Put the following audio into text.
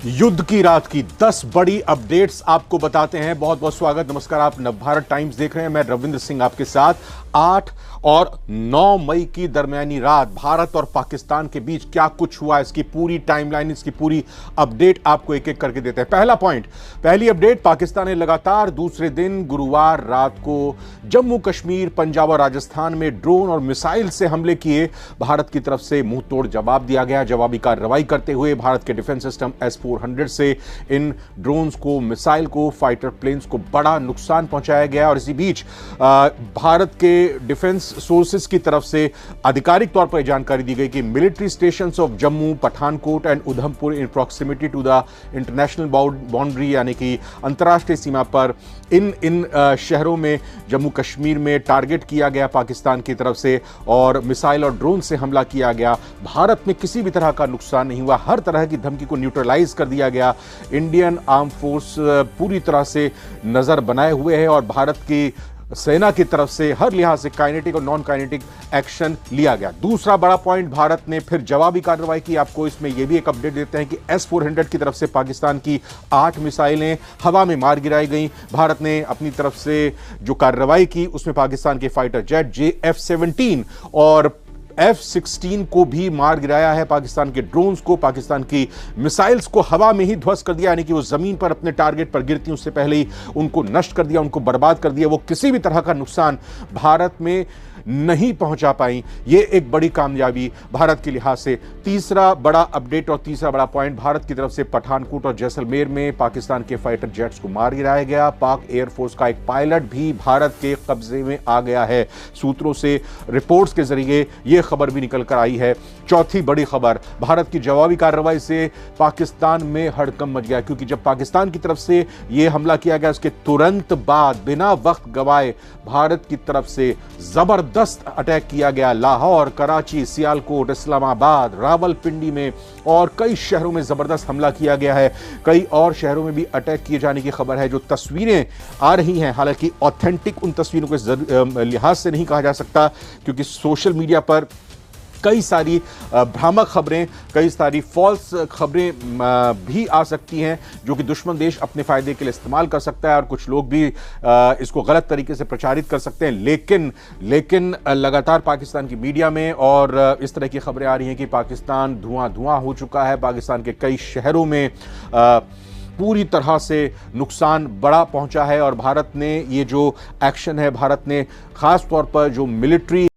युद्ध की रात की 10 बड़ी अपडेट्स आपको बताते हैं। बहुत बहुत स्वागत, नमस्कार। आप नवभारत टाइम्स देख रहे हैं। मैं रविंद्र सिंह आपके साथ। 8 और 9 मई की दरमियानी रात भारत और पाकिस्तान के बीच क्या कुछ हुआ, इसकी पूरी टाइमलाइन, इसकी पूरी अपडेट आपको एक एक करके देते हैं। पहला पॉइंट, पहली अपडेट, पाकिस्तान ने लगातार दूसरे दिन गुरुवार रात को जम्मू कश्मीर, पंजाब और राजस्थान में ड्रोन और मिसाइल से हमले किए। भारत की तरफ से मुंह तोड़ जवाब दिया गया। जवाबी कार्रवाई करते हुए भारत के डिफेंस सिस्टम S-400 से इन ड्रोन्स को, मिसाइल को, फाइटर प्लेन्स को बड़ा नुकसान पहुंचाया गया। और इसी बीच भारत के डिफेंस सोर्सेज की तरफ से आधिकारिक तौर पर जानकारी दी गई कि military stations of Jammu, Pathankot and Udhampur in proximity to the international boundary, यानी कि अंतर्राष्ट्रीय सीमा पर इन शहरों में, जम्मू कश्मीर में टारगेट किया गया पाकिस्तान की तरफ से और मिसाइल और ड्रोन से हमला किया गया। भारत में किसी भी तरह का नुकसान नहीं हुआ। हर तरह की धमकी को न्यूट्रलाइज कर दिया गया। इंडियन आर्म फोर्स पूरी तरह से नजर बनाए हुए है और भारत की सेना की तरफ से हर लिहाज से काइनेटिक और नॉन काइनेटिक एक्शन लिया गया। दूसरा बड़ा पॉइंट, भारत ने फिर जवाबी कार्रवाई की। आपको इसमें यह भी एक अपडेट देते हैं कि S-400 की तरफ से पाकिस्तान की 8 मिसाइलें हवा में मार गिराई गई। भारत ने अपनी तरफ से जो कार्रवाई की उसमें पाकिस्तान के फाइटर जेट JF-17 और F-16 को भी मार गिराया है। पाकिस्तान के ड्रोन्स को, पाकिस्तान की मिसाइल्स को हवा में ही ध्वस्त कर दिया, यानी कि वो जमीन पर अपने टारगेट पर गिरती उससे पहले ही उनको नष्ट कर दिया, उनको बर्बाद कर दिया। वो किसी भी तरह का नुकसान भारत में नहीं पहुंचा पाई। ये एक बड़ी कामयाबी भारत के लिहाज से। तीसरा बड़ा अपडेट और तीसरा बड़ा पॉइंट, भारत की तरफ से पठानकोट और जैसलमेर में पाकिस्तान के फाइटर जेट्स को मार गिराया गया। पाक एयरफोर्स का एक पायलट भी भारत के कब्जे में आ गया है। सूत्रों से रिपोर्ट्स के जरिए यह खबर भी निकल कर आई है। चौथी बड़ी खबर, भारत की जवाबी कार्रवाई से पाकिस्तान में हड़कंप मच गया, क्योंकि जब पाकिस्तान की तरफ से यह हमला किया गया उसके तुरंत बाद बिना वक्त गवाए भारत की तरफ से जबरदस्त अटैक किया गया। लाहौर, कराची, सियालकोट, इस्लामाबाद, रावलपिंडी में और कई शहरों में जबरदस्त हमला किया गया है। कई और शहरों में भी अटैक किए जाने की खबर है। जो तस्वीरें आ रही हैं, हालांकि ऑथेंटिक उन तस्वीरों के लिहाज से नहीं कहा जा सकता, क्योंकि सोशल मीडिया पर कई सारी भ्रामक खबरें, कई सारी फॉल्स खबरें भी आ सकती हैं जो कि दुश्मन देश अपने फायदे के लिए इस्तेमाल कर सकता है और कुछ लोग भी इसको गलत तरीके से प्रचारित कर सकते हैं। लेकिन लगातार पाकिस्तान की मीडिया में और इस तरह की खबरें आ रही हैं कि पाकिस्तान धुआं हो चुका है। पाकिस्तान के कई शहरों में पूरी तरह से नुकसान बड़ा पहुंचा है और भारत ने ये जो एक्शन है, भारत ने खास तौर पर जो मिलिट्री